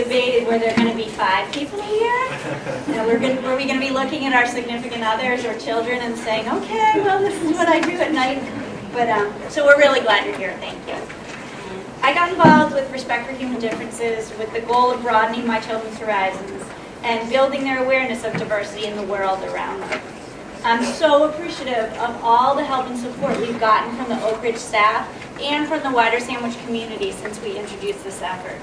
debated were there going to be 5 people here? You know, were we going to be looking at our significant others or children and saying, okay, well, this is what I do at night. But so we're really glad you're here. Thank you. I got involved with Respect for Human Differences with the goal of broadening my children's horizons and building their awareness of diversity in the world around them. I'm so appreciative of all the help and support we've gotten from the Oak Ridge staff and from the wider Sandwich community since we introduced this effort.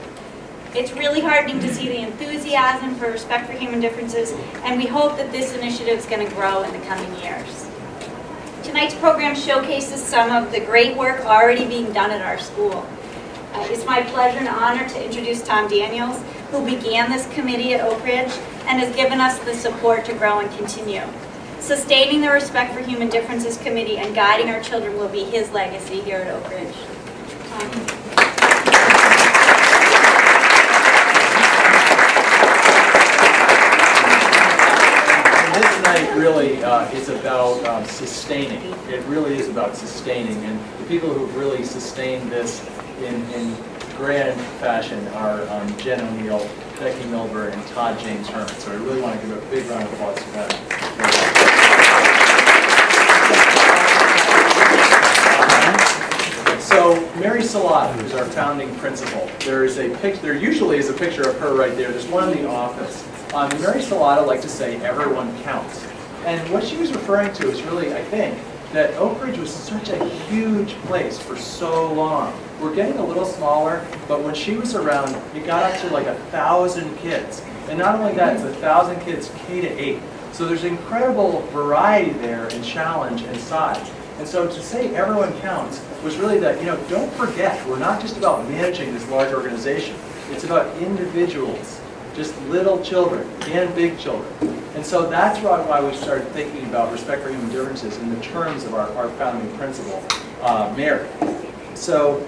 It's really heartening to see the enthusiasm for Respect for Human Differences, and we hope that this initiative is going to grow in the coming years. Tonight's program showcases some of the great work already being done at our school. It's my pleasure and honor to introduce Tom Daniels, who began this committee at Oak Ridge and has given us the support to grow and continue. Sustaining the Respect for Human Differences Committee and guiding our children will be his legacy here at Oak Ridge. This night really is about sustaining. It really is about sustaining, and the people who have really sustained this in grand fashion are Jen O'Neill, Becky Milber, and Todd James Herman. So I really want to give a big round of applause for them. So Mary Salata, who's our founding principal, there usually is a picture of her right there. There's one in the office. Mary Salata liked to say, everyone counts. And what she was referring to is really, I think, that Oak Ridge was such a huge place for so long. We're getting a little smaller, but when she was around, it got up to like 1,000 kids. And not only that, it's 1,000 kids K to 8. So there's incredible variety there in challenge and size. And so to say everyone counts was really that, don't forget, we're not just about managing this large organization. It's about individuals, just little children and big children. And so that's why we started thinking about Respect for Human Differences in the terms of our founding principal, Mary. So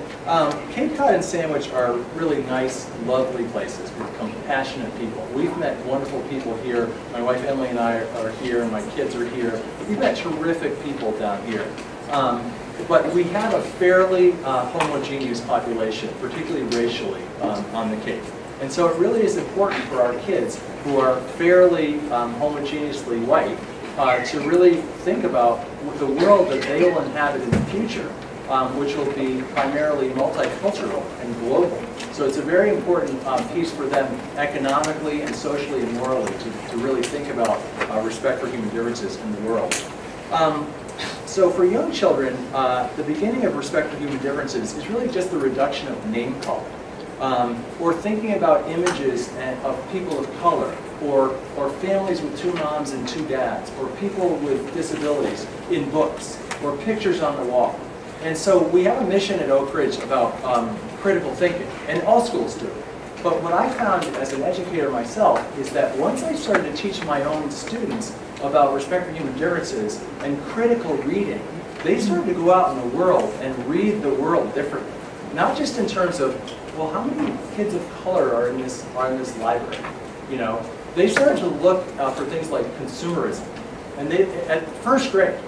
Cape Cod and Sandwich are really nice, lovely places with compassionate people. We've met wonderful people here. My wife Emily and I are here, and my kids are here. We've met terrific people down here. But we have a fairly homogeneous population, particularly racially, on the Cape. And so it really is important for our kids who are fairly homogeneously white to really think about the world that they will inhabit in the future, which will be primarily multicultural and global. So it's a very important piece for them economically and socially and morally to really think about respect for human differences in the world. So for young children, the beginning of Respect for Human Differences is really just the reduction of name calling. Or thinking about images of people of color, or families with 2 moms and 2 dads, or people with disabilities in books, or pictures on the wall. And so we have a mission at Oak Ridge about critical thinking, and all schools do. But what I found as an educator myself is that once I started to teach my own students about respect for human differences and critical reading, they started to go out in the world and read the world differently. Not just in terms of, well, how many kids of color are in this library? They started to look for things like consumerism, and at first grade,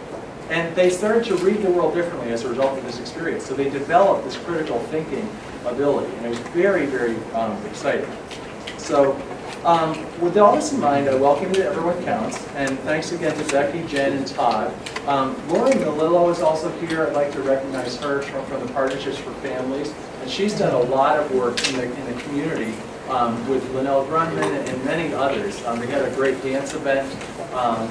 and they started to read the world differently as a result of this experience. So they developed this critical thinking ability, and it was very, very exciting. So with all this in mind, I welcome you to Everyone Counts, and thanks again to Becky, Jen, and Todd. Lori Melillo is also here. I'd like to recognize her from the Partnerships for Families, and she's done a lot of work in the community with Linnell Grunman and many others. They had a great dance event.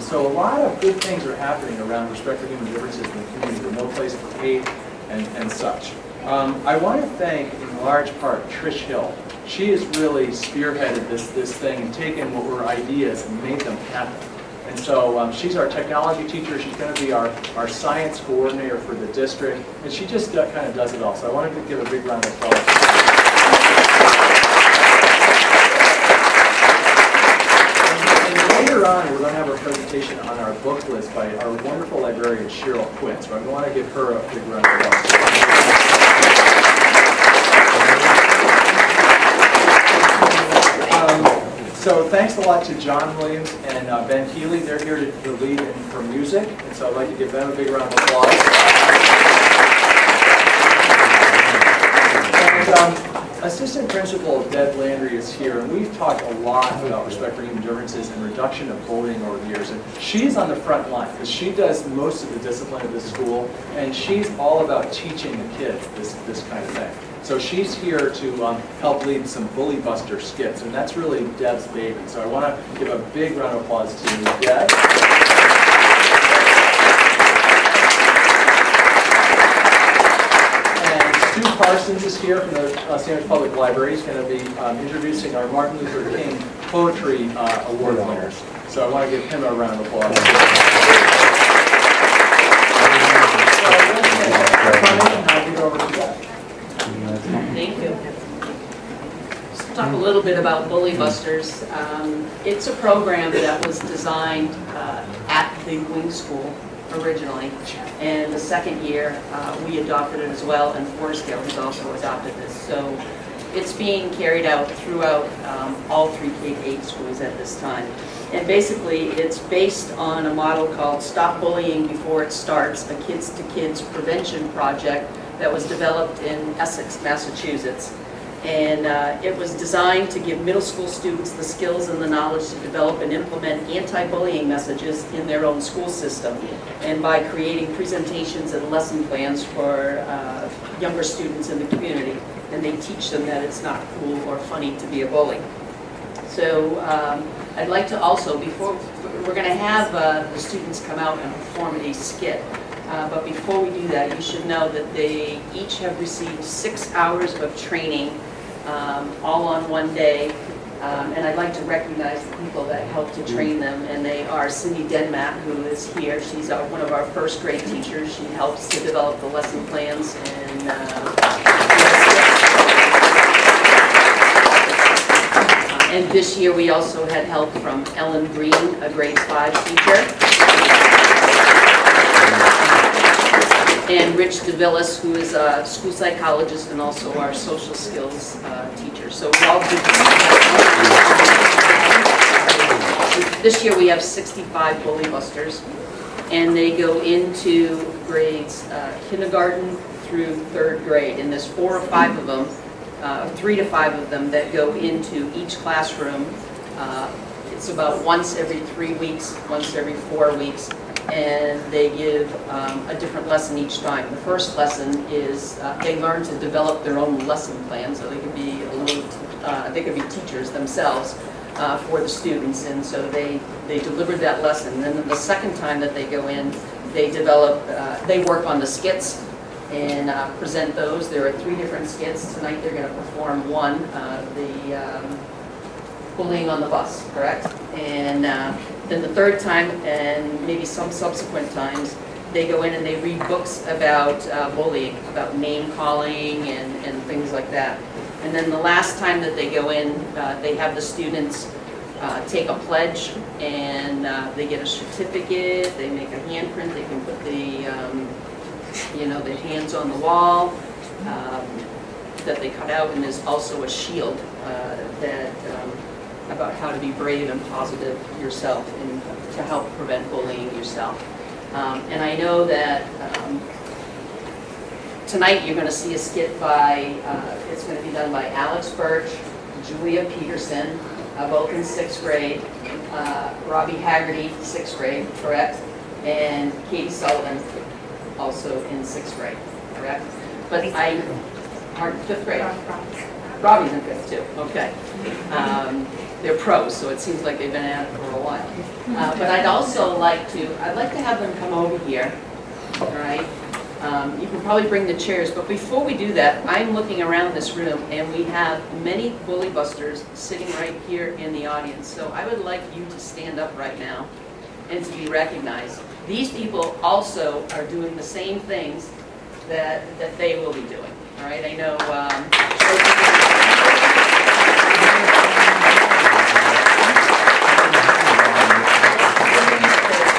So a lot of good things are happening around respect for human differences in the community, No Place for Hate and such. I want to thank, in large part, Trish Hill. She has really spearheaded this thing and taken what were ideas and made them happen. And so she's our technology teacher. She's going to be our science coordinator for the district. And she just kind of does it all. So I wanted to give a big round of applause. And later on, we're going to have a presentation on our book list by our wonderful librarian, Cheryl Quinn. So I want to give her a big round of applause. So thanks a lot to John Williams and Ben Healy. They're here to lead for music, and so I'd like to give them a big round of applause. And Assistant Principal Deb Landry is here, and we've talked a lot about respect for human differences and reduction of bullying over the years. And she's on the front line because she does most of the discipline of this school, and she's all about teaching the kids this kind of thing. So she's here to help lead some Bully Buster skits, and that's really Deb's baby. So I want to give a big round of applause to Deb. Stu Parsons is here from the Sandwich Public Library. He's going to be introducing our Martin Luther King Poetry Award winners. So I want to give him a round of applause. Thank you. Let's talk a little bit about Bully Busters. It's a program that was designed at the Wing School originally, and the second year we adopted it as well, and Forestdale has also adopted this. So it's being carried out throughout all 3 K-8 schools at this time. And basically it's based on a model called Stop Bullying Before It Starts, a kids-to-kids prevention project that was developed in Essex, Massachusetts. And it was designed to give middle school students the skills and the knowledge to develop and implement anti-bullying messages in their own school system, and by creating presentations and lesson plans for younger students in the community. And they teach them that it's not cool or funny to be a bully. So I'd like to also, before we're going to have the students come out and perform a skit. But before we do that, you should know that they each have received 6 hours of training, all on one day. And I'd like to recognize the people that helped to train them, and they are Cindy Denmat, who is here. She's one of our first grade teachers. She helps to develop the lesson plans and this year we also had help from Ellen Green, a grade 5 teacher. And Rich DeVillis, who is a school psychologist and also our social skills teacher. So we all do this year we have 65 Bully Busters, and they go into grades kindergarten through 3rd grade. And there's 4 or 5 of them, 3 to 5 of them that go into each classroom. It's about once every 3 weeks, once every 4 weeks. And they give a different lesson each time. The first lesson is they learn to develop their own lesson plan, so they could be they could be teachers themselves for the students, and so they deliver that lesson. And then the second time that they go in, they work on the skits and present those. There are 3 different skits. Tonight they're going to perform one, the bullying on the bus, correct? And then the 3rd time, and maybe some subsequent times, they go in and they read books about bullying, about name calling and things like that. And then the last time that they go in, they have the students take a pledge, and they get a certificate, they make a handprint, they can put the, the hands on the wall that they cut out, and there's also a shield about how to be brave and positive yourself and to help prevent bullying yourself. And I know that tonight you're going to see a skit by, it's going to be done by Alex Birch, Julia Peterson, both in 6th grade, Robbie Haggerty, 6th grade, correct? And Katie Sullivan, also in 6th grade, correct? But 5th grade? Robbie's in 5th too, okay. They're pros, so it seems like they've been at it for a while. But I'd like to have them come over here, all right? You can probably bring the chairs, but before we do that, I'm looking around this room, and we have many Bully Busters sitting right here in the audience. So I would like you to stand up right now and to be recognized. These people also are doing the same things that they will be doing, all right? I know...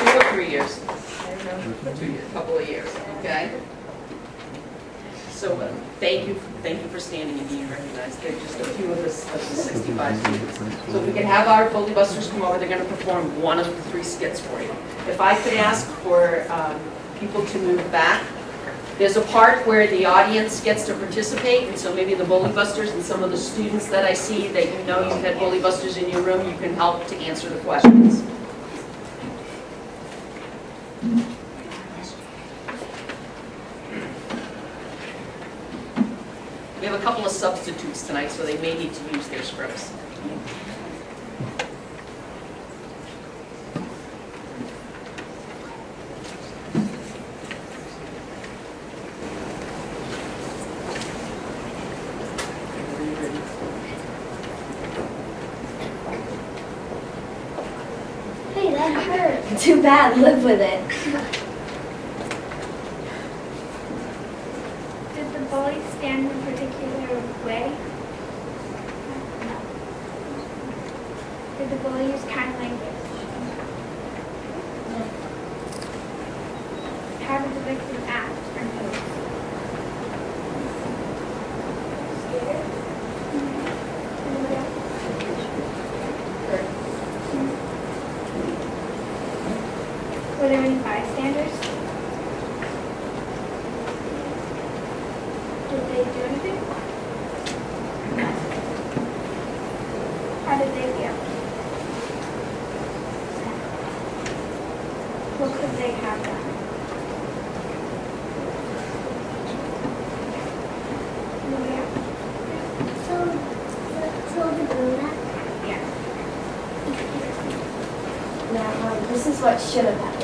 2 or 3 years? 2 years, a couple of years, okay? So thank you for standing and being recognized. They're just a few of the 65 students. So if we can have our Bully Busters come over, they're going to perform one of the 3 skits for you. If I could ask for people to move back There's a part where the audience gets to participate, and so maybe the Bully Busters and some of the students that I see that you know you've had Bully Busters in your room, you can help to answer the questions. We have a couple of substitutes tonight, so they may need to use their scripts. Hey, that hurt. Too bad, live with it. Did the bully stand in a particular way? No. Did the bully use kind language? No. How did the victim act or move? Scared? Anybody else? Were there any bystanders? Did they do anything? No. How did they feel? What could they have done? Anybody else? So the Buddha. Yeah. Now, this is what should have happened.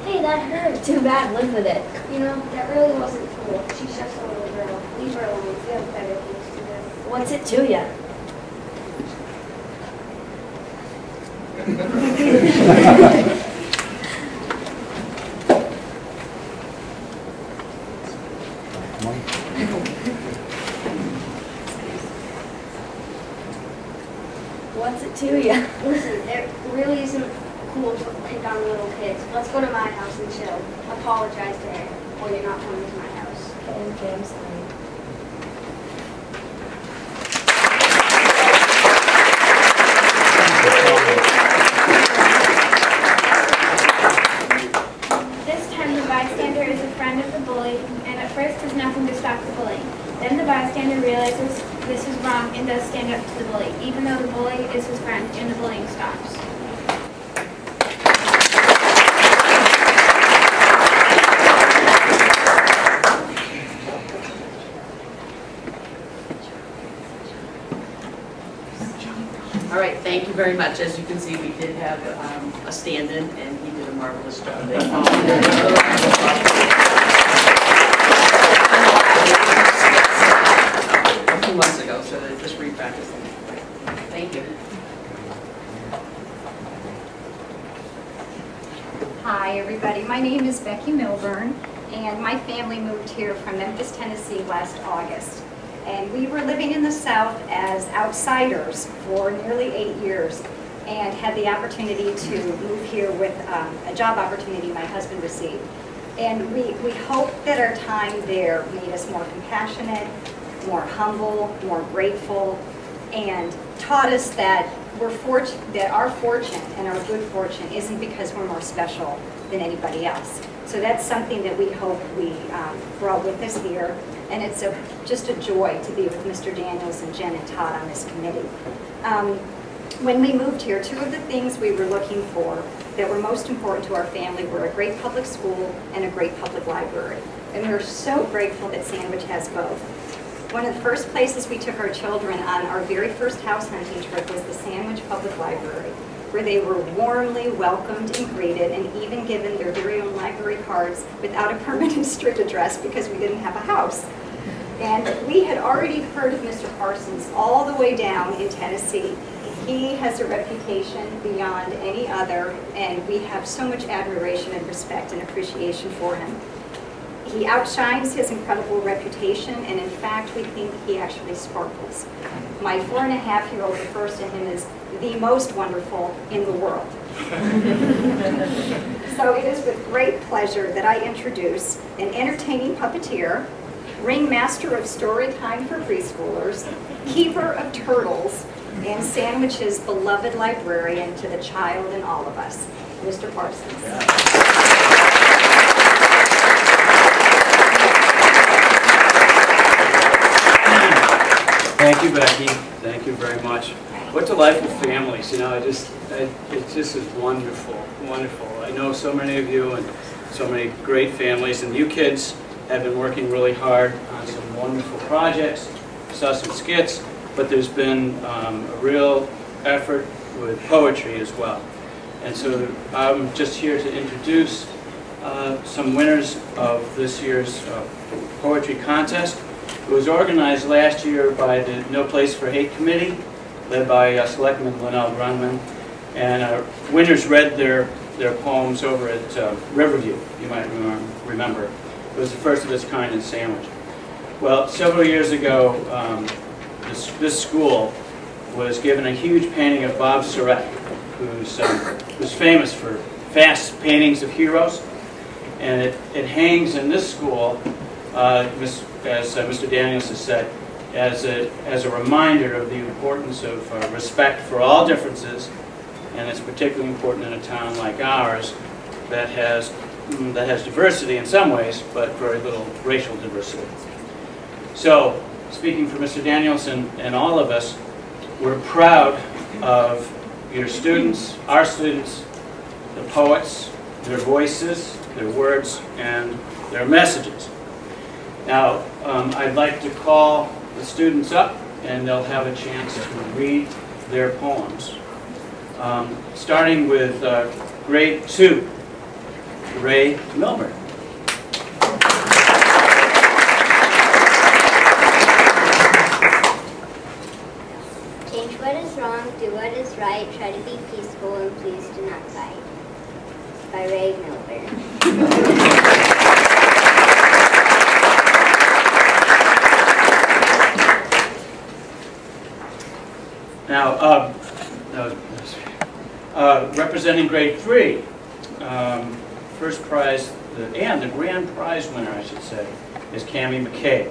Hey, that hurt. Too bad, live with it. You know, that really wasn't cool. She's just a little girl. Leave her alone. We have better things to do. What's it to ya? What's it to ya? Listen, it really isn't cool to pick on little kids. Let's go to my house and chill. Apologize to her, or you're not coming to my house. Okay, I'm sorry. This time the bystander is a friend of the bully and at first does nothing to stop the bullying. Then the bystander realizes this is wrong and does stand up to the bully, even though the bully is his friend and the bullying stops. All right, thank you very much. As you can see, we did have a stand-in, and he did a marvelous job. A few months ago, so they just repracticed them. Thank you. Hi, everybody. My name is Becky Milburn, and my family moved here from Memphis, Tennessee last August. And we were living in the South as outsiders for nearly 8 years and had the opportunity to move here with a job opportunity my husband received. And we hope that our time there made us more compassionate, more humble, more grateful, and taught us that that our fortune and our good fortune isn't because we're more special than anybody else. So that's something that we hope we brought with us here. And it's just a joy to be with Mr. Daniels and Jen and Todd on this committee. When we moved here, two of the things we were looking for that were most important to our family were a great public school and a great public library. And we're so grateful that Sandwich has both. One of the first places we took our children on our very first house hunting trip was the Sandwich Public Library, where they were warmly welcomed and greeted and even given their very own library cards without a permanent street address because we didn't have a house. And we had already heard of Mr. Parsons all the way down in Tennessee. He has a reputation beyond any other, and we have so much admiration and respect and appreciation for him. He outshines his incredible reputation, and in fact, we think he actually sparkles. My 4.5-year-old refers to him as the most wonderful in the world. So it is with great pleasure that I introduce an entertaining puppeteer, ringmaster of story time for preschoolers, keeper of turtles, and Sandwich's beloved librarian to the child and all of us, Mr. Parsons. Thank you, Becky. Thank you very much. What delightful families, you know, it just is wonderful, wonderful. I know so many of you and so many great families, and you kids have been working really hard on some wonderful projects. Saw some skits, but there's been a real effort with poetry as well. And so I'm just here to introduce some winners of this year's poetry contest. It was organized last year by the No Place for Hate Committee, led by Selectman Linnell Grunman. And winners read their poems over at Riverview, you might remember. It was the first of its kind in Sandwich. Well, several years ago, this school was given a huge painting of Bob Surratt, who's famous for fast paintings of heroes. And it hangs in this school, as Mr. Daniels has said, as a reminder of the importance of respect for all differences, and it's particularly important in a town like ours that has diversity in some ways, but very little racial diversity. So, speaking for Mr. Daniels and all of us, we're proud of your students, our students, the poets, their voices, their words, and their messages. Now, I'd like to call the students up, and they'll have a chance to read their poems. Starting with grade 2, Ray Milburn. Change what is wrong, do what is right, try to be peaceful, and please do not fight. By Ray Milburn. Now, representing grade 3, first prize, and the grand prize winner, I should say, is Cammie McKay.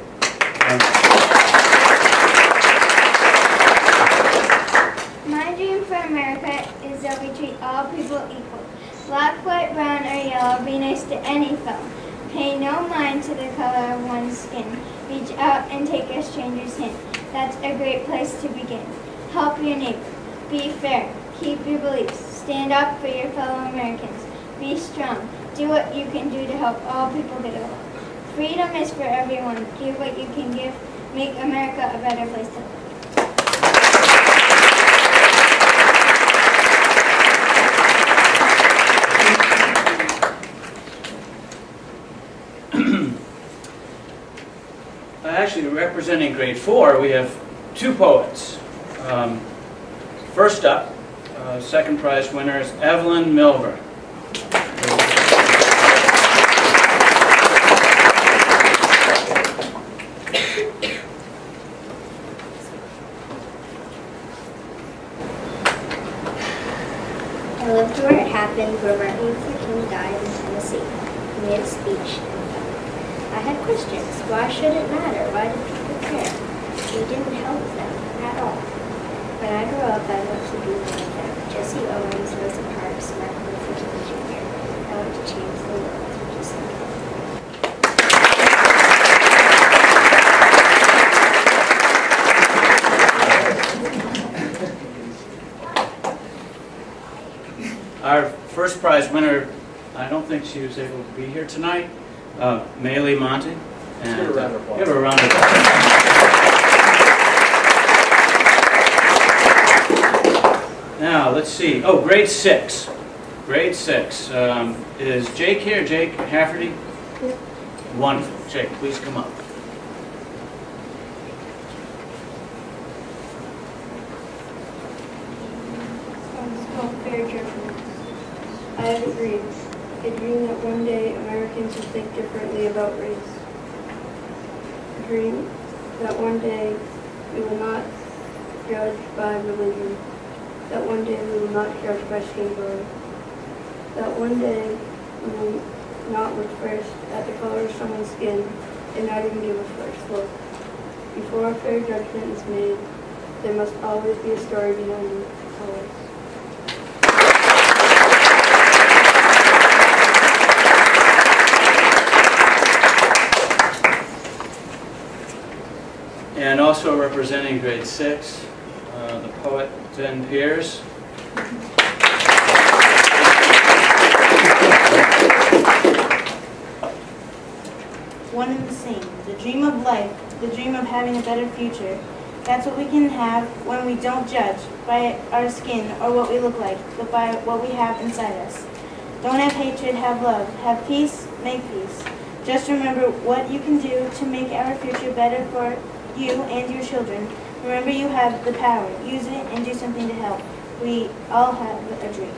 My dream for America is that we treat all people equal. Black, white, brown, or yellow, be nice to any fellow. Pay no mind to the color of one's skin. Reach out and take a stranger's hand. That's a great place to begin. Help your neighbor. Be fair. Keep your beliefs. Stand up for your fellow Americans. Be strong. Do what you can do to help all people get along. Freedom is for everyone. Give what you can give. Make America a better place to live. Actually, representing grade 4, we have 2 poets. First up, second prize winner is Evelyn Milburn. I lived where it happened, where Martin Luther King died in Tennessee. He made a speech. I had questions. Why should it matter? Why do people care? He didn't help them at all. When I grew up, I wanted to be one of them. Jesse Owens, Rosa Parks, Martin Luther King Jr. I want to change the world, just like him. Our first prize winner, I don't think she was able to be here tonight, Maylee Monty. And, give her a round of applause. Give her a round of applause. Now, let's see. Oh, grade 6. Grade 6. Is Jake here? Jake Hafferty? Yeah. Wonderful. Jake, please come up. It's called Fair Judgment. I have a dream that one day Americans will think differently about race. A dream that one day we will not judge by religion. That one day we will not judge by skin color. That one day we will not look first at the color of someone's skin and not even give a first look. Before a fair judgment is made, There must always be a story behind you. Always. And also representing grade 6, the poet Ben Pears. One and the same. The dream of life, the dream of having a better future. That's what we can have when we don't judge by our skin or what we look like, but by what we have inside us. Don't have hatred, have love. Have peace, make peace. Just remember what you can do to make our future better for you and your children. Remember you have the power. Use it and do something to help. We all have a dream.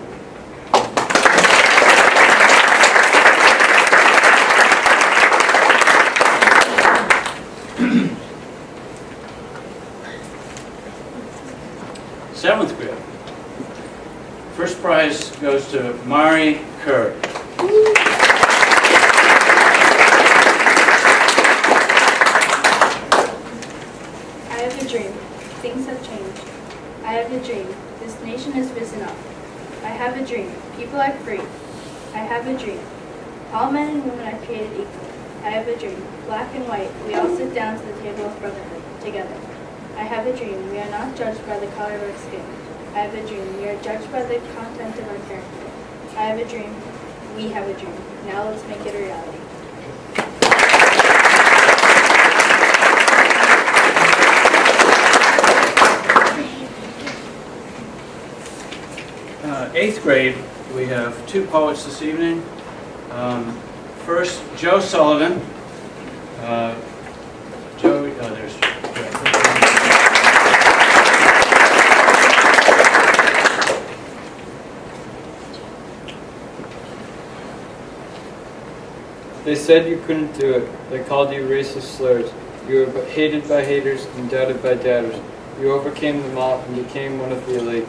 Seventh grade. First prize goes to Mari Kerr. I have a dream. Things have changed. I have a dream. This nation has risen up. I have a dream. People are free. I have a dream. All men and women are created equal. I have a dream. Black and white, we all sit down to the table of brotherhood, together. I have a dream. We are not judged by the color of our skin. I have a dream. We are judged by the content of our character. I have a dream. We have a dream. Now let's make it a reality. Eighth grade, we have two poets this evening. First, Joe Sullivan. There's They said you couldn't do it. They called you racist slurs. You were hated by haters and doubted by doubters. You overcame them all and became one of the elite.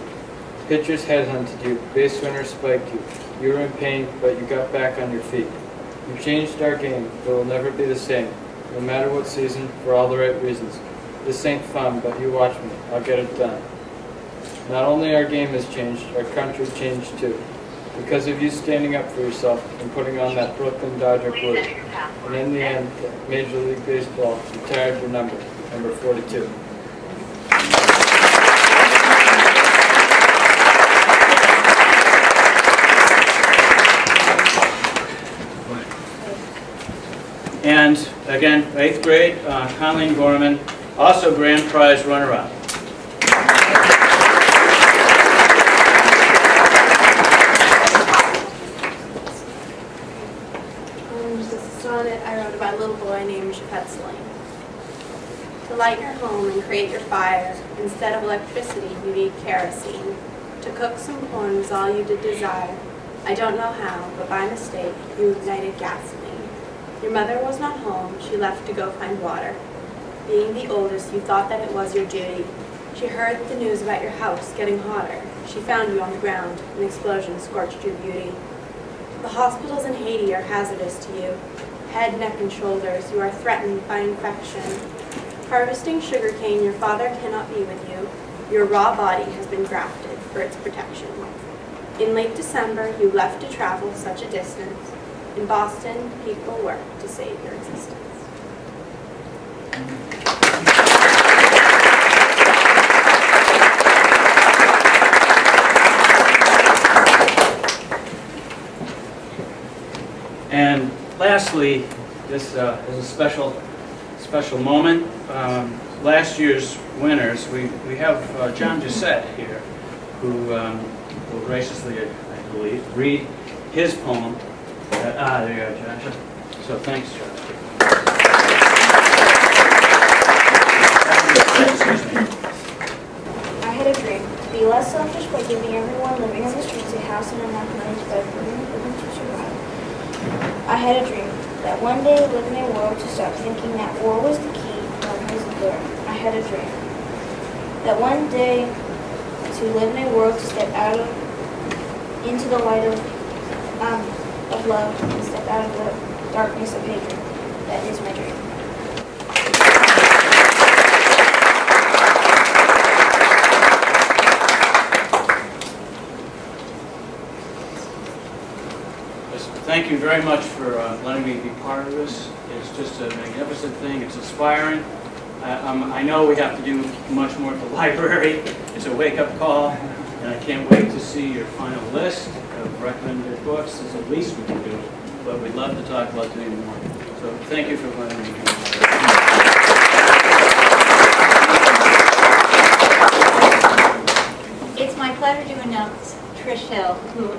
Pitchers headhunted you. Base runners spiked you. You were in pain, but you got back on your feet. You changed our game. It will never be the same. No matter what season, for all the right reasons. This ain't fun, but you watch me. I'll get it done. Not only our game has changed, our country changed too. Because of you standing up for yourself and putting on that Brooklyn Dodger blue. And in the end, Major League Baseball retired your number 42. And again, 8th grade, Colleen Gorman, also grand prize runner-up. This is a sonnet I wrote about a little boy named Japet Celine. To light your home and create your fire, instead of electricity, you need kerosene. To cook some corn was all you did desire. I don't know how, but by mistake, you ignited gasoline. Your mother was not home, she left to go find water. Being the oldest, you thought that it was your duty. She heard the news about your house getting hotter. She found you on the ground. An explosion scorched your beauty. The hospitals in Haiti are hazardous to you. Head, neck, and shoulders, you are threatened by infection. Harvesting sugarcane, your father cannot be with you. Your raw body has been grafted for its protection. In late December, you left to travel such a distance. In Boston, people work to save your existence. And lastly, this is a special moment. Last year's winners, we have John Doucette here, who will graciously, I believe, read his poem. There you go, Josh. So thanks, Josh. Excuse me. I had a dream. To be less selfish by giving everyone living on the streets a house and enough money to buy food and equipment to survive. I had a dream that one day I live in a world to stop thinking that war was the key, love was the door. I had a dream that one day to live in a world to step out into the light of love and step out of the darkness of hatred. That is my dream. thank you very much for letting me be part of this. It's just a magnificent thing. It's inspiring. I know we have to do much more at the library. It's a wake-up call, and I can't wait to see your final list of recommended books. It's the least we can do, but we'd love to talk about doing more. So thank you for letting me be. It's my pleasure to announce Trish Hill, who,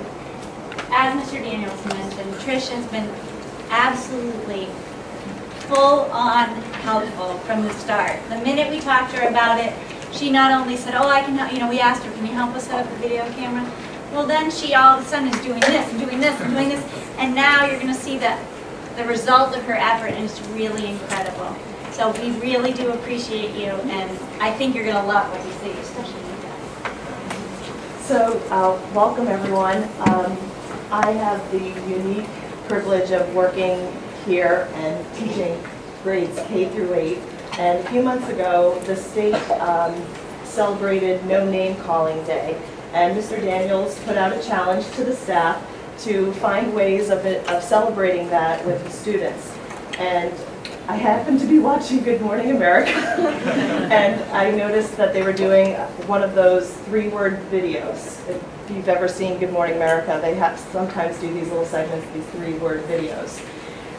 as Mr. Daniels mentioned, Trish has been absolutely full-on helpful from the start. The minute we talked to her about it, she not only said, oh, I can help, you know, we asked her, can you help us set up the video camera? Well, then she all of a sudden is doing this and doing this and doing this, and now you're going to see that the result of her effort is really incredible. So we really do appreciate you, and I think you're going to love what you see, especially you guys. So, welcome everyone. I have the unique privilege of working here and teaching grades K through 8. And a few months ago, the state celebrated No Name Calling Day. And Mr. Daniels put out a challenge to the staff to find ways of celebrating that with the students. And I happened to be watching Good Morning America, and I noticed that they were doing one of those 3-word videos. If you've ever seen Good Morning America, they sometimes do these little segments, these 3-word videos.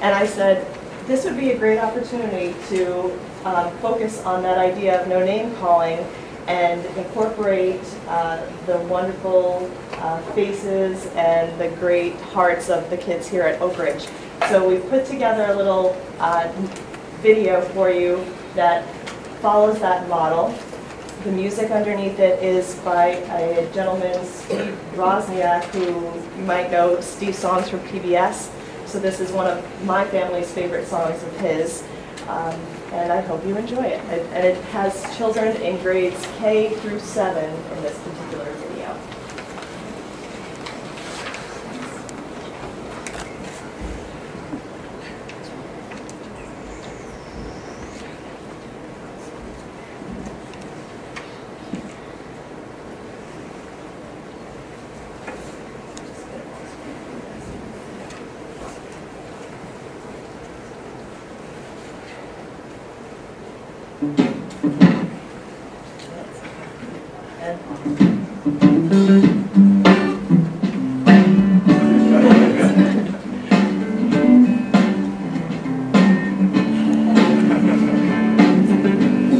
And I said, this would be a great opportunity to focus on that idea of no name calling and incorporate the wonderful faces and the great hearts of the kids here at Oak Ridge. So we've put together a little video for you that follows that model. The music underneath it is by a gentleman, Steve Wozniak, who you might know Steve's songs from PBS. So this is one of my family's favorite songs of his, and I hope you enjoy it. And it has children in grades K through 7 in this particular video.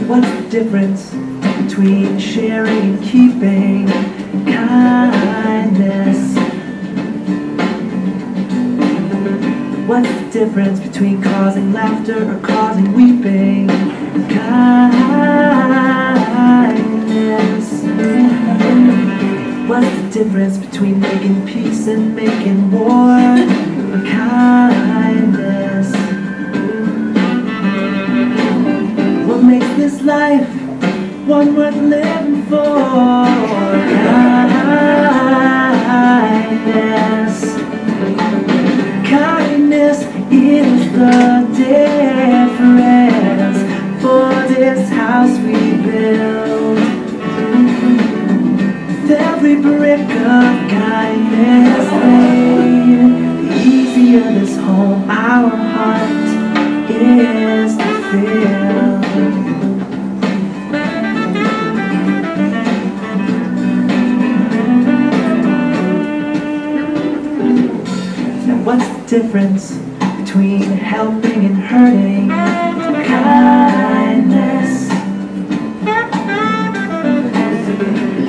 What's the difference between sharing and keeping kindness? What's the difference between causing laughter or causing weeping? Kindness. What's the difference between making peace and making war? Kindness. What makes this life one worth living for? Kindness. Kindness is the difference for this house we build. With every brick of kindness laid, the easier this home our heart is to fill. Now what's the difference between helping and hurting? Kindness.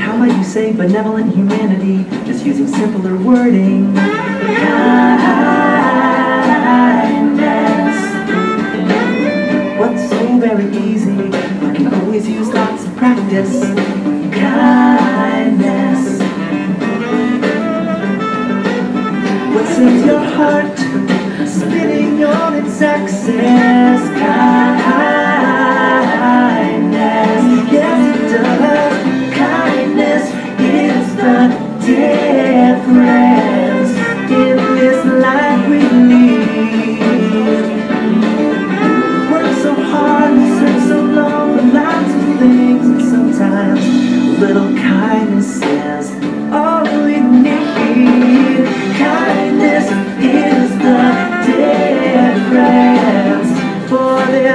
How might you say benevolent humanity, just using simpler wording? Kindness. What's so very easy, but can always use lots of practice? Kindness. What's in your heart, spinning on its axis? Kindness. Yes, it does. Kindness is the difference in this life we lead. Work so hard, search so long for lots of things, and sometimes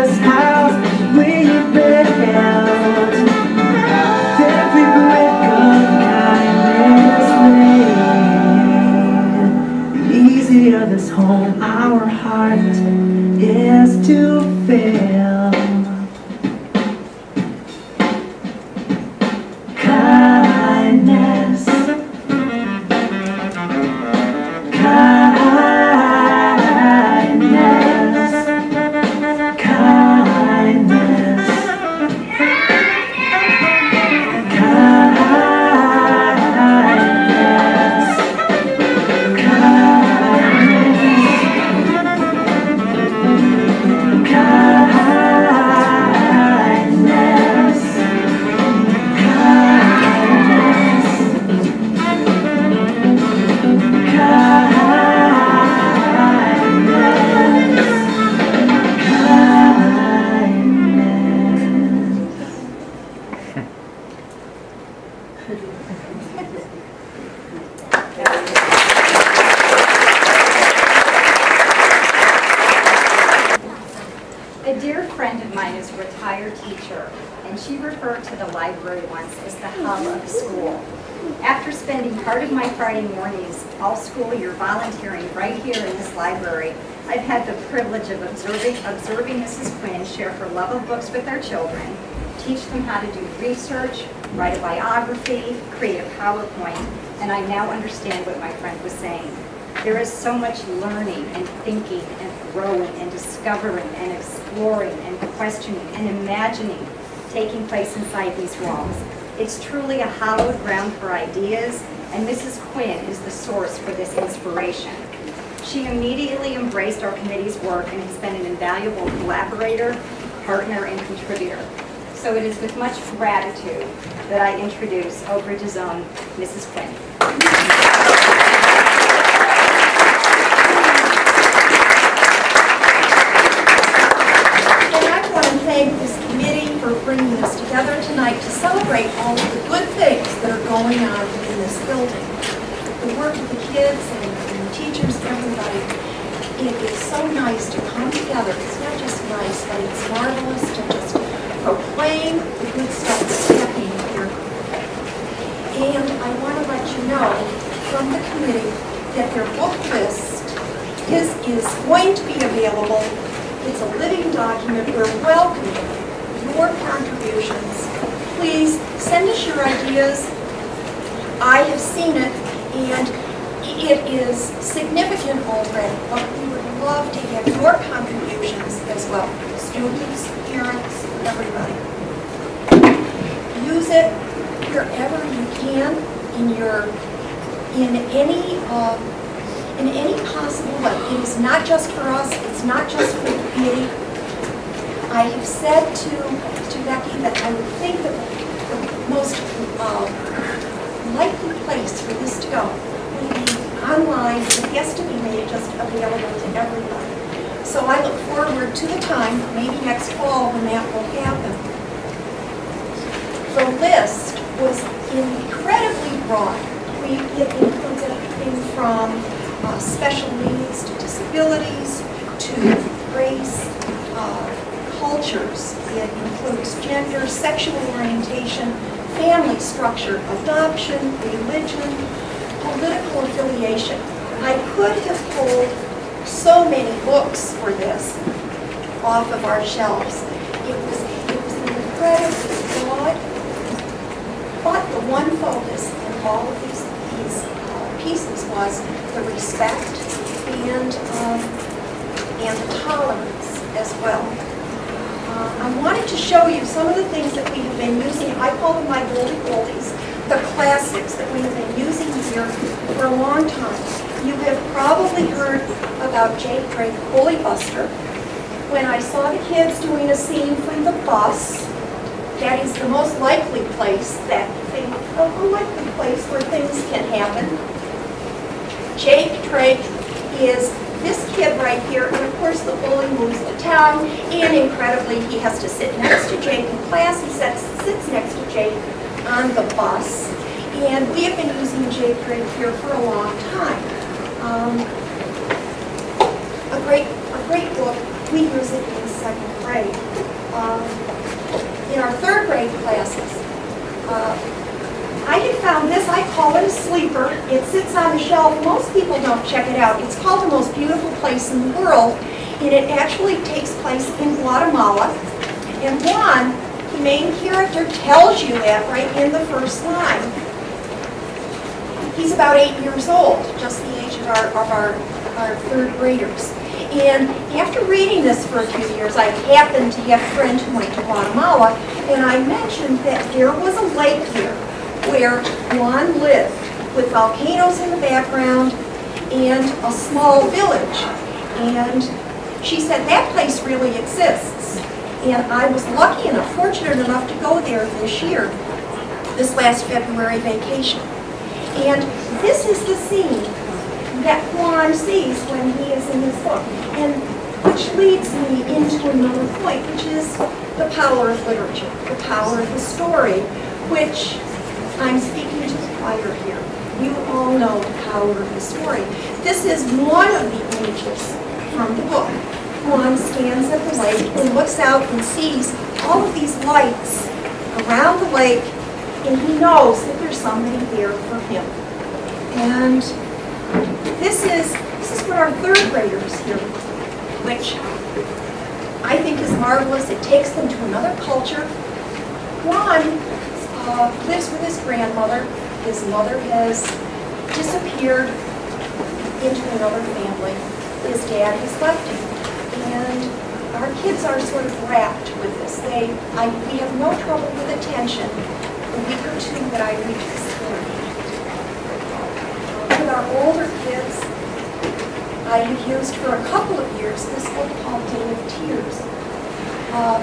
this house we built. Every brick of kindness laid. The easier this home our heart is to fill. Kindness. A dear friend of mine is a retired teacher, and she referred to the library once as the hub of school. After spending part of my Friday mornings all school year volunteering right here in this library, I've had the privilege of observing Mrs. Quinn share her love of books with our children, teach them how to do research, write a biography, create a PowerPoint, and I now understand what my friend was saying. There is so much learning and thinking and growing and discovering and exploring and questioning and imagining taking place inside these walls. It's truly a hallowed ground for ideas, and Mrs. Quinn is the source for this inspiration. She immediately embraced our committee's work and has been an invaluable collaborator, partner, and contributor. So it is with much gratitude that I introduce Oak Ridge's own Mrs. Quinn. Thank this committee for bringing us together tonight to celebrate all of the good things that are going on in this building. The work of the kids and the teachers, everybody, it is so nice to come together. It's not just nice, but it's marvelous to just proclaim the good stuff that's happening here. And I want to let you know from the committee that their book list is going to be available. It's a living document. We're welcoming your contributions. Please send us your ideas. I have seen it, and it is significant already, but we would love to have your contributions as well. Students, parents, everybody. Use it wherever you can in any possible way. It is not just for us, it's not just for the committee. I have said to Becky that I would think that the most likely place for this to go would be online. It has to be made just available to everybody. So I look forward to the time, maybe next fall, when that will happen. The list was incredibly broad. It includes everything from special needs to disabilities to race, cultures. It includes gender, sexual orientation, family structure, adoption, religion, political affiliation. I could have pulled so many books for this off of our shelves. It was incredibly broad, but the one focus in all of these pieces was the respect and the tolerance as well. I wanted to show you some of the things that we have been using. I call them my goldie goldies, the classics that we have been using here for a long time. You have probably heard about Jake Drake, Bully Buster. When I saw the kids doing a scene from the bus, that is the most likely place where things can happen. Jake Drake is this kid right here, and of course the bully moves to town, and incredibly he has to sit next to Jake in class. He sits next to Jake on the bus, and we have been using Jake Drake here for a long time. A great book. We use it in 2nd grade. call it a sleeper. It sits on a shelf. Most people don't check it out. It's called The Most Beautiful Place in the World, and it actually takes place in Guatemala. And Juan, the main character, tells you that right in the first line. He's about 8 years old, just the age of our third graders. And after reading this for a few years, I happened to have a friend who went to Guatemala, and I mentioned that there was a lake here where Juan lived, with volcanoes in the background and a small village. And she said, that place really exists. And I was lucky enough, fortunate enough to go there this year, this last February vacation. And this is the scene that Juan sees when he is in this book, and which leads me into another point, which is the power of literature, the power of the story, which I'm speaking to the choir here. You all know the power of the story. This is one of the images from the book. Juan stands at the lake and looks out and sees all of these lights around the lake, and he knows that there's somebody there for him. And this is what our third graders hear, which I think is marvelous. It takes them to another culture. Juan lives with his grandmother. His mother has disappeared into another family. His dad has left him. And our kids are sort of wrapped with this. We have no trouble with attention the week or two that I read this story. With our older kids, I have used for a couple of years this book called Day of Tears.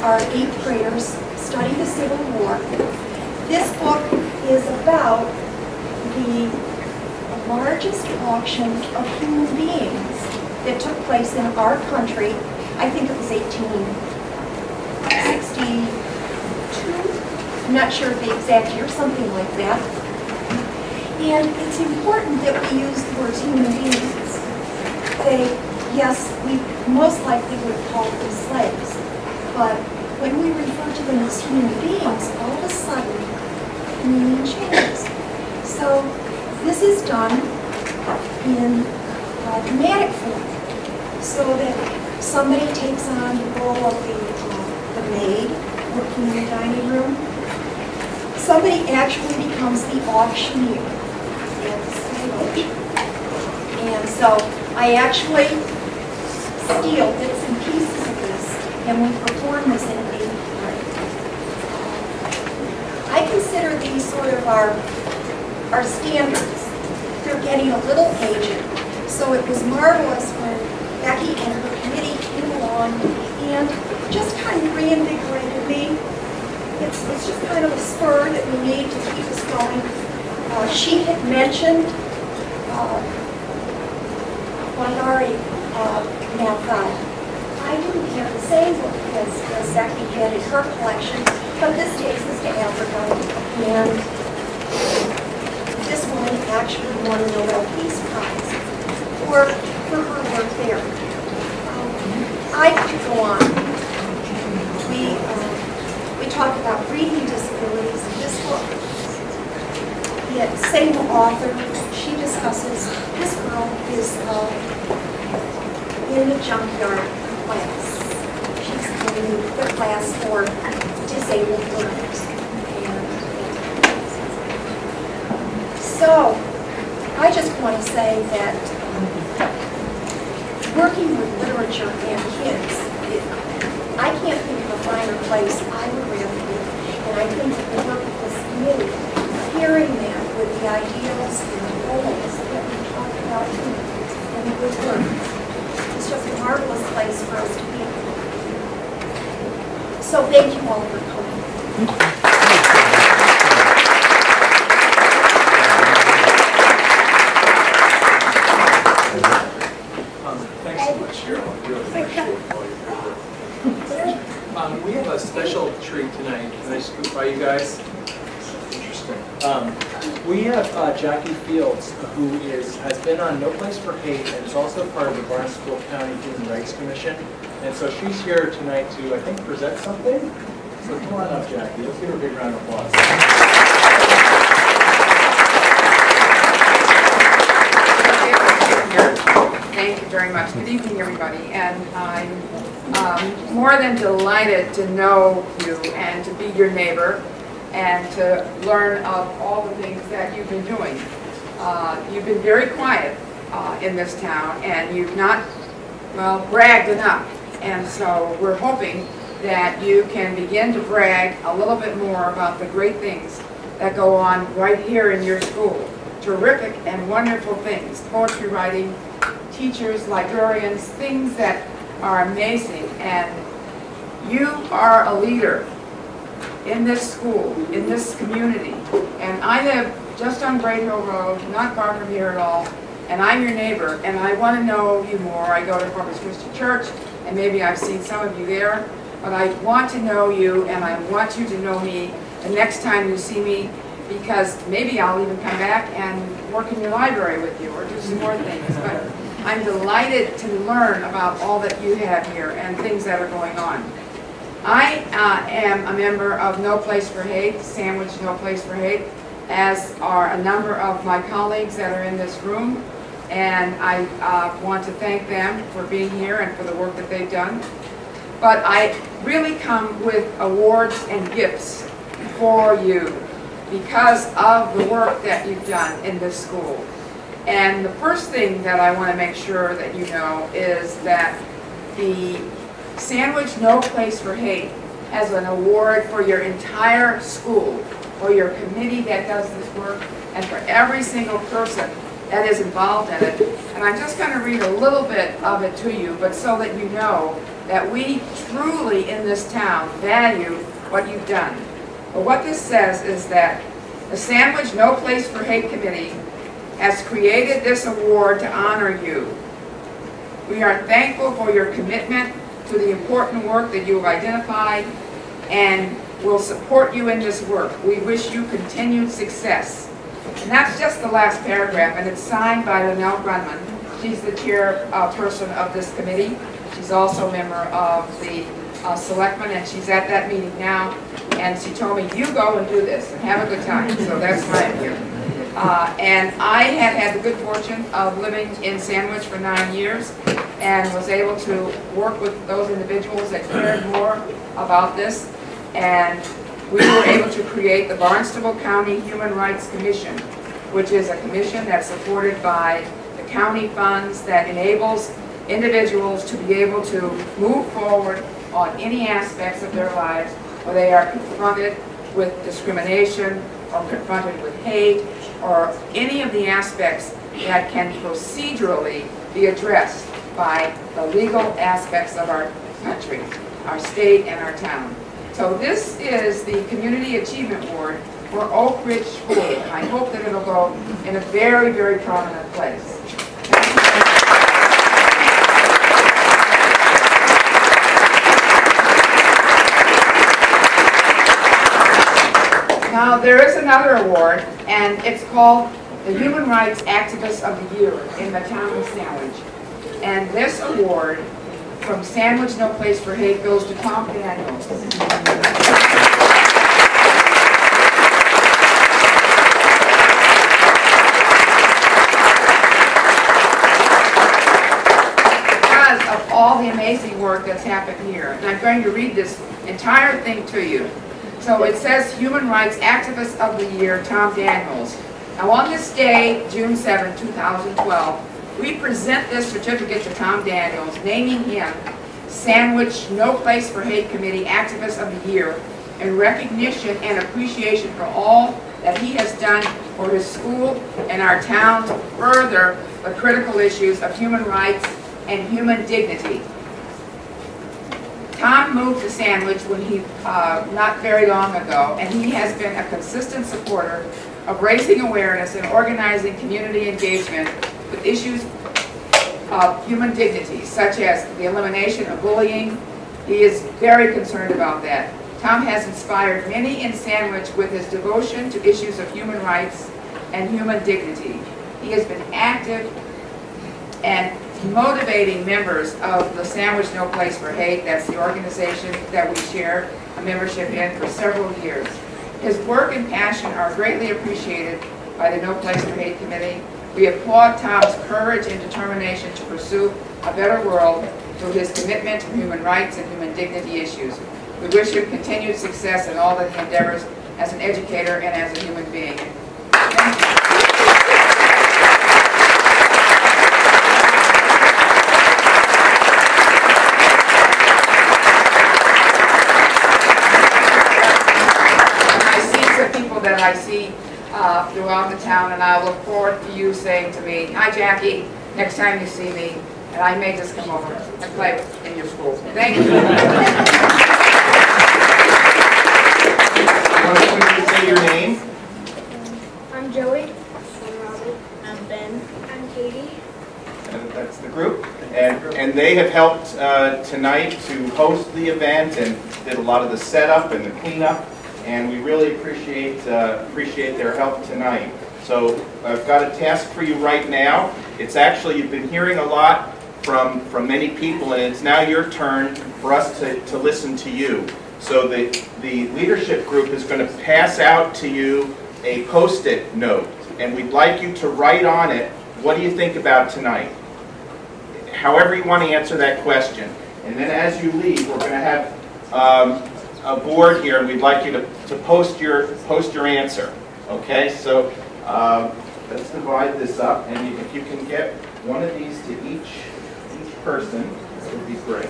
Our 8th graders study the Civil War. This book is about the largest auction of human beings that took place in our country. I think it was 1862. I'm not sure of the exact year, something like that. And it's important that we use the words human beings. Yes, we most likely would call them slaves, but when we refer to them as human beings, all of a sudden, the meaning changes. So this is done in dramatic form, so that somebody takes on the role of the maid working in the dining room. Somebody actually becomes the auctioneer at the stage. And so I actually steal bits and pieces of this, and we perform this in 8th grade. I consider these sort of our standards. They're getting a little aged. So it was marvelous when Becky and her committee came along and just kind of reinvigorated me. It's just kind of a spur that we need to keep us going. She had mentioned Wandari Math. I didn't have the same book as Becky had in her collection, but this takes us to Africa, and this woman actually won the Nobel Peace Prize for her work there. I could go on. We talk about reading disabilities in this book. The same author, she discusses this girl is in the junkyard class. She's in the class for disabled learners. So I just want to say that working with literature and kids, I can't think of a finer place I would rather be. And I think that the work of this committee, hearing that with the ideals and the goals that we talked about tonight, and the good work, it's just a marvelous place for us to be. So thank you all for coming. Thanks so much, Cheryl. I really appreciate all your good work. We have a special treat tonight. Can I scoop by you guys? Interesting. We have Jackie Fields, who has been on No Place for Hate and is also part of the Barnstable County Human Rights Commission. And so she's here tonight to, I think, present something. So come on up, Jackie. Let's give her a big round of applause. Thank you very much. Good evening, everybody. And I'm more than delighted to know you and to be your neighbor and to learn of all the things that you've been doing. You've been very quiet in this town, and you've not, well, bragged enough. And so we're hoping that you can begin to brag a little bit more about the great things that go on right here in your school. Terrific and wonderful things, poetry writing, teachers, librarians, things that are amazing. And you are a leader in this school, in this community. And I live just on Great Hill Road, not far from here at all, and I'm your neighbor, and I want to know you more. I go to Corpus Christi Church, and maybe I've seen some of you there, but I want to know you, and I want you to know me the next time you see me, because maybe I'll even come back and work in your library with you or do some more things. But I'm delighted to learn about all that you have here and things that are going on. I am a member of No Place for Hate, Sandwich No Place for Hate, as are a number of my colleagues that are in this room. And I want to thank them for being here and for the work that they've done. But I really come with awards and gifts for you because of the work that you've done in this school. And the first thing that I want to make sure that you know is that the Sandwich No Place for Hate has an award for your entire school, for your committee that does this work, and for every single person that is involved in it. And I'm just going to read a little bit of it to you, but so that you know that we truly in this town value what you've done. But what this says is that the Sandwich No Place for Hate Committee has created this award to honor you. We are thankful for your commitment to the important work that you have identified and will support you in this work. We wish you continued success. And that's just the last paragraph, and it's signed by Linnell Grunman. She's the chairperson of this committee. She's also a member of the selectmen, and she's at that meeting now. And she told me, you go and do this and have a good time. So that's why I'm here. And I have had the good fortune of living in Sandwich for 9 years and was able to work with those individuals that cared more about this. And we were able to create the Barnstable County Human Rights Commission, which is a commission that's supported by the county funds that enables individuals to be able to move forward on any aspects of their lives where they are confronted with discrimination or confronted with hate or any of the aspects that can procedurally be addressed by the legal aspects of our country, our state, and our town. So this is the Community Achievement Award for Oak Ridge School, and I hope that it'll go in a very, very prominent place. Now, there is another award, and it's called the Human Rights Activist of the Year in the town of Sandwich. And this award from Sandwich No Place for Hate goes to Tom Daniels. Because of all the amazing work that's happened here. And I'm going to read this entire thing to you. So it says Human Rights Activist of the Year, Tom Daniels. Now on this day, June 7, 2012, we present this certificate to Tom Daniels, naming him Sandwich No Place for Hate Committee Activist of the Year in recognition and appreciation for all that he has done for his school and our town to further the critical issues of human rights and human dignity. Tom moved to Sandwich when not very long ago, and he has been a consistent supporter of raising awareness and organizing community engagement with issues of human dignity, such as the elimination of bullying. He is very concerned about that. Tom has inspired many in Sandwich with his devotion to issues of human rights and human dignity. He has been active and motivating members of the Sandwich No Place for Hate, that's the organization that we share a membership in, for several years. His work and passion are greatly appreciated by the No Place for Hate Committee, We applaud Tom's courage and determination to pursue a better world through his commitment to human rights and human dignity issues. We wish him continued success in all that he endeavors as an educator and as a human being. Thank you. That I see throughout the town, and I look forward to you saying to me, "Hi, Jackie," next time you see me, and I may just come over and play in your school. Thank you. You want to quickly say your name? I'm Joey. I'm Robbie. I'm Ben. I'm Katie. And that's the group. And they have helped tonight to host the event and did a lot of the setup and the cleanup. And we really appreciate their help tonight. So I've got a task for you right now. It's actually, you've been hearing a lot from many people, and it's now your turn for us to listen to you. So the leadership group is going to pass out to you a Post-it note, and we'd like you to write on it, what do you think about tonight? However you want to answer that question. And then as you leave, we're going to have a board here, and we'd like you to post your answer. Okay, so let's divide this up, and if you can get one of these to each person, that would be great.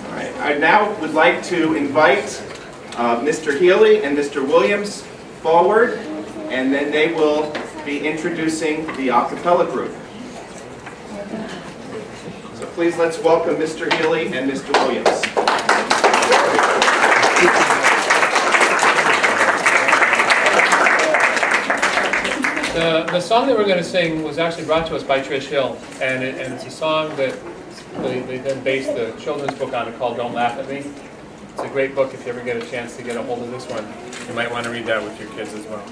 All right, I now would like to invite Mr. Healy and Mr. Williams forward, and then they will be introducing the a cappella group. Please let's welcome Mr. Healy and Mr. Williams. The song that we're going to sing was actually brought to us by Trish Hill, and it's a song that they then based the children's book on it called Don't Laugh at Me. It's a great book if you ever get a chance to get a hold of this one. You might want to read that with your kids as well.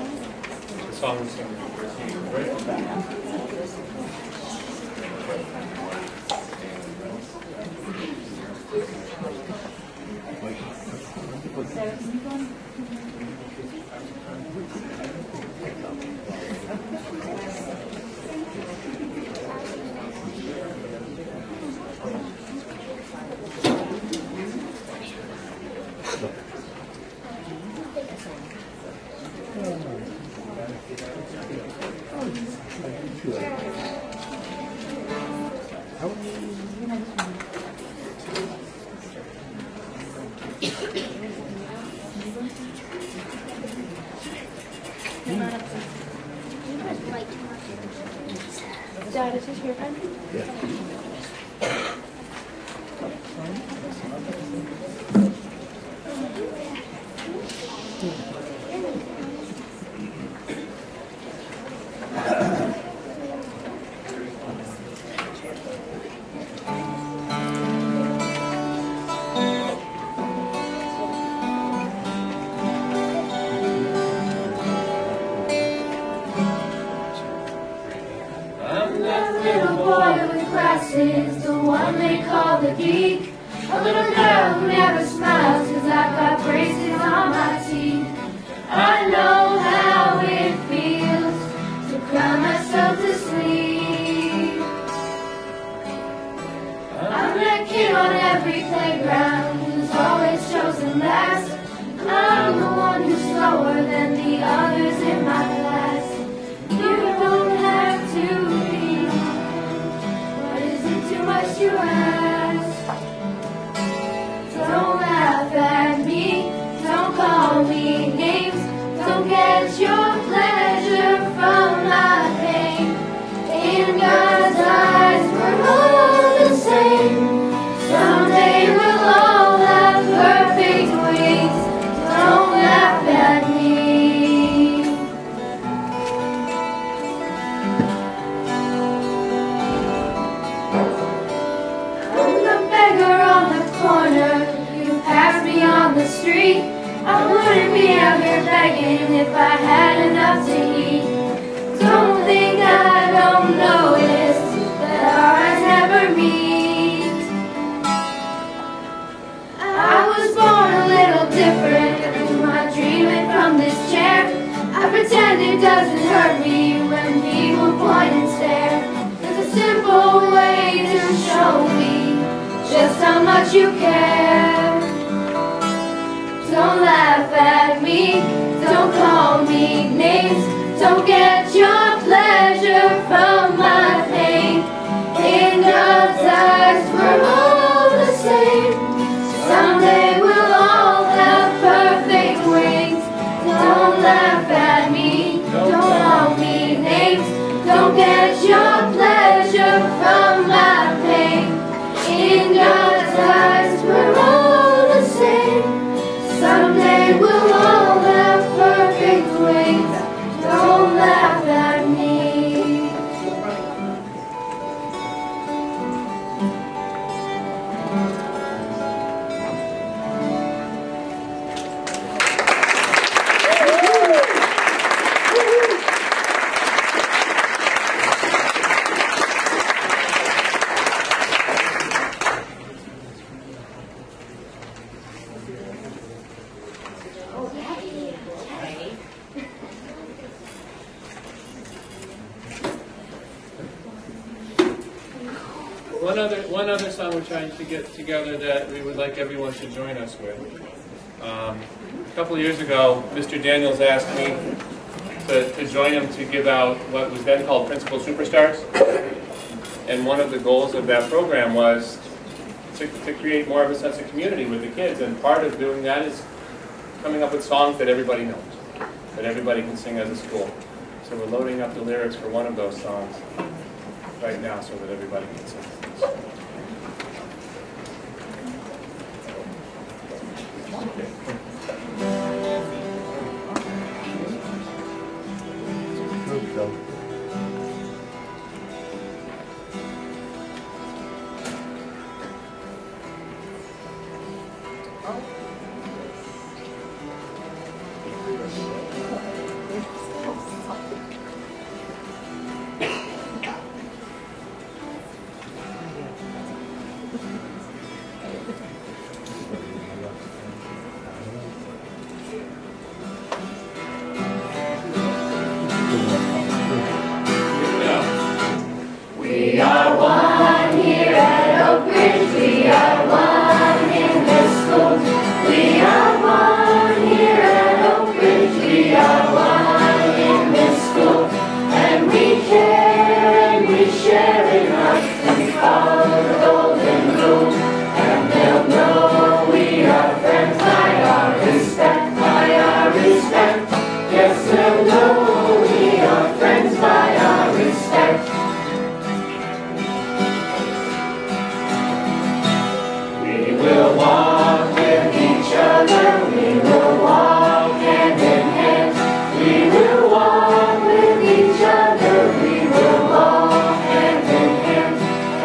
The song we sing. Dad, is this your pen? Yeah. The one they call the geek, a little girl who never smiles 'cause I've got braces on my teeth. I know how it feels to cry myself to sleep. I'm that kid on every playground who's always chosen last. I'm the one who's slower than the others in my class. You don't have to be. Too much to ask. Don't laugh at me, don't call me names, don't get your pleasure from my pain. In God's eyes we're all the same. Someday we'll all have perfect wings. Don't laugh at me. You passed me on the street. I wouldn't be out here begging if I had enough to eat. Don't think I don't notice that our eyes never meet. I was born a little different. My dream if and show me just how much you care. Don't laugh at me, don't call me names, don't get your pleasure from my pain. In God's eyes we're all the same. Someday we'll all have perfect wings. Don't laugh at me, don't call me names, don't get your pleasure from my pain. In God's eyes we're all the same. Someday we'll all have perfect wings. Don't laugh at me. One other song we're trying to get together that we would like everyone to join us with. A couple of years ago, Mr. Daniels asked me to join him to give out what was then called Principal Superstars. And one of the goals of that program was to create more of a sense of community with the kids. And part of doing that is coming up with songs that everybody knows, that everybody can sing as a school. So we're loading up the lyrics for one of those songs right now so that everybody can sing. We are one here at Oak Ridge, we are one in this school. We are one here at Oak Ridge, we are one in this school. And we care and we share enough, we follow the golden rule. And they'll know we are friends by our respect, by our respect. Yes, they'll know we are friends by our respect. We will walk with each other, we will walk hand in hand. We will walk with each other, we will walk hand in hand.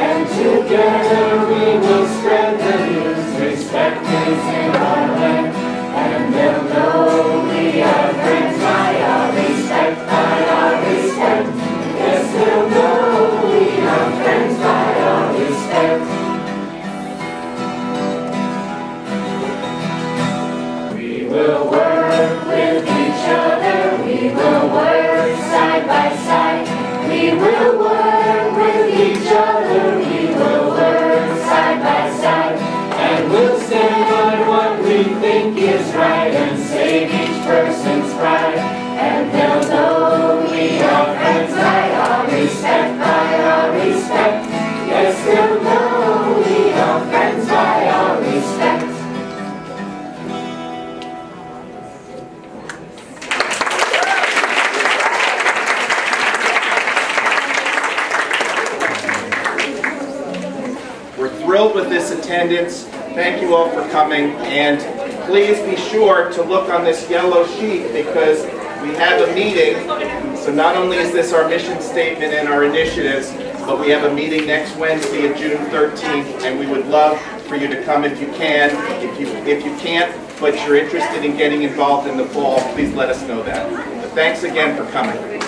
And together we will spread the news, respect is in our land. And they'll know we are friends by our respect, by our respect. Yes, they'll know we are friends by our respect. We will work with each other, we will work side by side. We will work with each other, we will work side by side. And we'll stand on what we think is right and save each person's pride. And they'll know we are friends by our respect, by our respect. Yes, they'll know we are friends by our respect. We're thrilled with this attendance. Thank you all for coming, and please be sure to look on this yellow sheet because we have a meeting. So not only is this our mission statement and our initiatives, but we have a meeting next Wednesday of June 13th, and we would love for you to come if you can. If you can't, but you're interested in getting involved in the fall, please let us know that. But thanks again for coming.